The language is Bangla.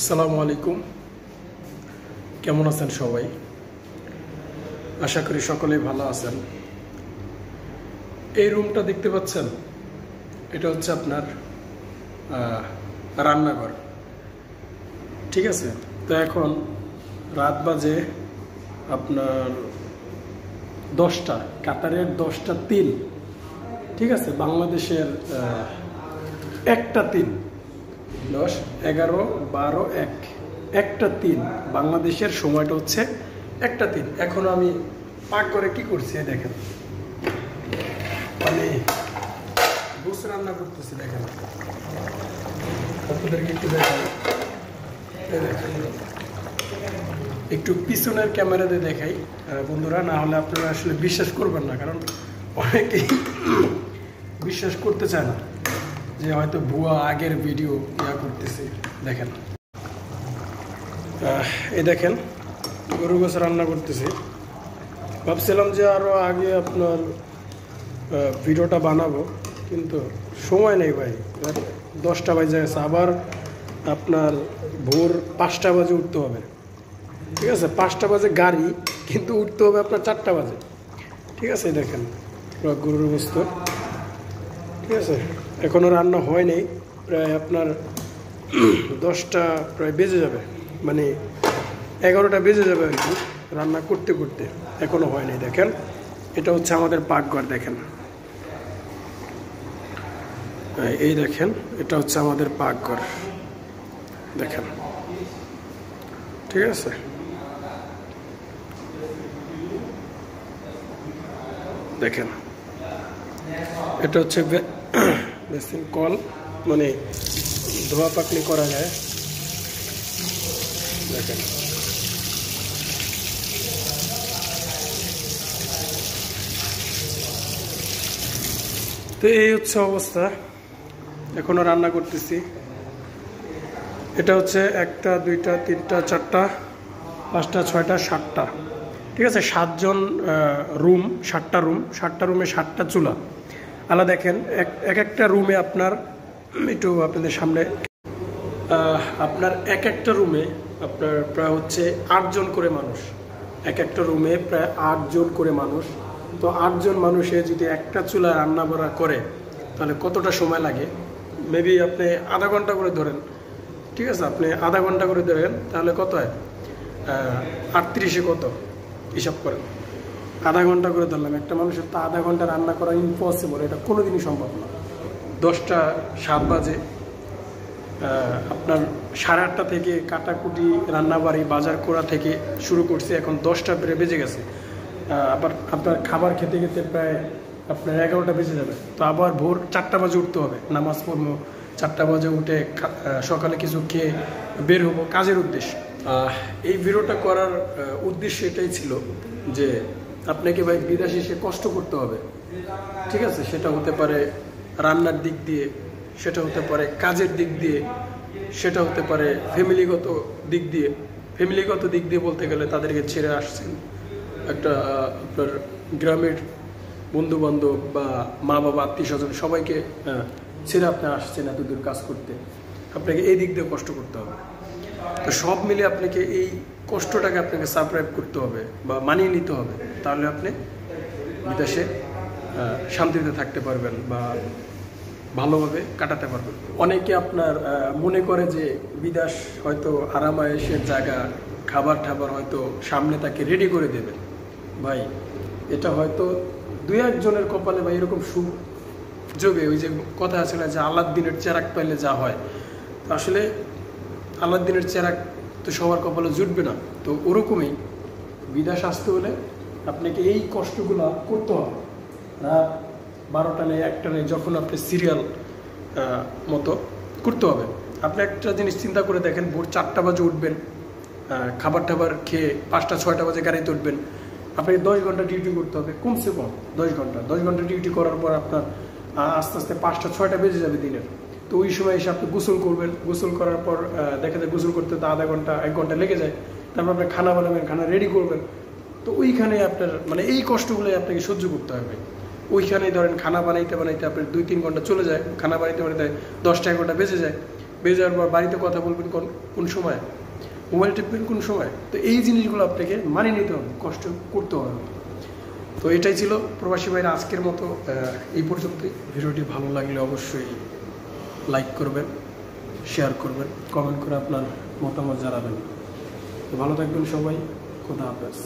আসসালামু আলাইকুম, কেমন আছেন সবাই? আশা করি সকলেই ভালো আছেন। এই রুমটা দেখতে পাচ্ছেন, এটা হচ্ছে আপনার রান্নাঘর। ঠিক আছে, তো এখন রাত বাজে আপনার 10টা, কাতারের 10টা 3। ঠিক আছে, বাংলাদেশের 1টা 3, 10, 11, 12, 1, 1টা 3। বাংলাদেশের সময়টা হচ্ছে 1টা 3। এখন আমি পাক করে কি করছি দেখেন, আমি গোস রান্না করতেছি। দেখেন, আপনাদেরকে একটু দেখাই, দেখেন একটু পিছনের ক্যামেরাতে দেখাই বন্ধুরা, না হলে আপনারা আসলে বিশ্বাস করবেন না, কারণ অনেকেই বিশ্বাস করতে চায় না যে হয়তো ভুয়া আগের ভিডিও করতেছি। দেখেন, এই দেখেন গরু গোস রান্না করতেছি। ভাবছিলাম যে আরও আগে আপনার ভিডিওটা বানাবো, কিন্তু সময় নেই ভাই। 10টা বাজে গেছে, আবার আপনার ভোর 5টা বাজে উঠতে হবে। ঠিক আছে, 5টা বাজে গাড়ি, কিন্তু উঠতে হবে আপনার 4টা বাজে। ঠিক আছে, দেখেন গরুর গোস্ত। ঠিক আছে, এখনও রান্না হয় নাই, প্রায় আপনার 10টা প্রায় বেজে যাবে, মানে 11টা বেজে যাবে আর কি রান্না করতে করতে, এখনো হয় নাই। দেখেন, এটা হচ্ছে আমাদের পাকঘর। দেখেন, এই দেখেন, এটা হচ্ছে আমাদের পাকঘর। দেখেন, ঠিক আছে, দেখেন এটা হচ্ছে বেসিন কল, মানে ধোয়া পাকনি করা যায়। দেখেন, তো এই হচ্ছে অবস্থা, এখনো রান্না করতেছি। এটা হচ্ছে 1টা 2টা 3টা 4টা 5টা 6টা 7টা। ঠিক আছে, 7জন রুম, 7টা রুম, 7টা রুমে 7টা চুলা আলাদা। দেখেন, একটা রুমে আপনার একটু আপনাদের সামনে আপনার একটা রুমে আপনার প্রায় হচ্ছে 8জন করে মানুষ। একটা রুমে প্রায় 8জন করে মানুষ। তো 8জন মানুষে যদি একটা চুলা রান্না বাড়া করে, তাহলে কতটা সময় লাগে? মেবি আপনি আধা ঘন্টা করে ধরেন। ঠিক আছে, আপনি আধা ঘন্টা করে ধরেন, তাহলে কত হয়? 38-এ কত হিসাব করেন। আধা ঘন্টা করে ধরলাম, একটা মানুষের তো আধা ঘন্টা রান্না করা ইম্পসিবল, এটা কোনোদিনই সম্ভব না। 10টা 7 বাজে, আপনার 8:30 থেকে কাটাকুটি রান্নাবাড়ি বাজার করা থেকে শুরু করছি, এখন 10টা বেজে গেছে। আবার আপনার খাবার খেতে খেতে প্রায় আপনার 11টা বেজে যাবে। তো আবার ভোর 4টা বাজে উঠতে হবে, নামাজ পড়বো, 4টা বাজে উঠে সকালে কিছু খেয়ে বের হবো কাজের উদ্দেশ্যে। এই ভিডিওটা করার উদ্দেশ্য এটাই ছিল যে আপনাকে ভাই বিদেশে এসে কষ্ট করতে হবে। ঠিক আছে, সেটা হতে পারে রান্নার দিক দিয়ে, সেটা হতে পারে কাজের দিক দিয়ে, সেটা হতে পারে ফ্যামিলিগত দিক দিয়ে। ফ্যামিলিগত দিক দিয়ে বলতে গেলে তাদেরকে ছেড়ে আসছেন, একটা আপনার গ্রামের বন্ধু বান্ধব বা মা বাবা আত্মীয় স্বজন সবাইকে ছেড়ে আপনি আসছেন এত দূর কাজ করতে, আপনাকে এই দিক দিয়ে কষ্ট করতে হবে। তো সব মিলে আপনাকে এই কষ্টটাকে আপনাকে সারভাইভ করতে হবে বা মানিয়ে নিতে হবে, তাহলে আপনি বিদেশে শান্তিতে থাকতে পারবেন বা ভালোভাবে কাটাতে পারবেন। অনেকে আপনার মনে করে যে বিদেশ হয়তো আরামায়েশের জায়গা, খাবার ঠাবার হয়তো সামনে তাকে রেডি করে দেবে। ভাই, এটা হয়তো 2-1 জনের কপালে বা এরকম সুযোগে, ওই যে কথা আছে না যে আলাদ্দিনের চেরাক পাইলে যা হয়, তো আসলে আলাদ্দিনের চেরাক তো সবার কপালে জুটবে না। তো ওরকমই বিদেশ আসতে হলে আপনাকে এই কষ্টগুলো করতে হবে। রাত 12টা নেই, 1টা নেই, যখন আপনি সিরিয়াল মতো করতে হবে। আপনি একটা জিনিস চিন্তা করে দেখেন, ভোর 4টা বাজে উঠবেন, খাবার টাবার খেয়ে 5টা 6টা বাজে গাড়িতে উঠবেন, আপনাকে 10 ঘন্টা ডিউটি করতে হবে, কমসে কম 10 ঘন্টা। 10 ঘন্টা ডিউটি করার পর আপনার আস্তে আস্তে 5টা 6টা বেজে যাবে দিনের। তো ওই সময় এসে আপনি গোসল করবেন, গোসল করার পর দেখা যায় গোসল করতে তো আধা ঘন্টা 1 ঘন্টা লেগে যায়। তারপর আপনি খানা বানাবেন, খানা রেডি করবেন। তো ওইখানে আপনার মানে এই কষ্টগুলোই আপনাকে সহ্য করতে হবে। ওইখানেই ধরেন খানা বানাইতে বানাইতে আপনার 2-3 ঘন্টা চলে যায়, খানা বানাইতে বানাইতে 10টা 11টা বেজে যায়। বেজে যাওয়ার পর বাড়িতে কথা বলবেন কোন সময়, মোবাইল টিপবেন কোন সময়। তো এই জিনিসগুলো আপনাকে মানিয়ে নিতে হবে, কষ্ট করতে হবে। তো এটাই ছিল প্রবাসী ভাইরা আজকের মতো এই পর্যন্তই। ভিডিওটি ভালো লাগলে অবশ্যই লাইক করবেন, শেয়ার করবেন, কমেন্ট করে আপনার মতামত জানাবেন। তো ভালো থাকবেন সবাই, খোদা হাফেজ।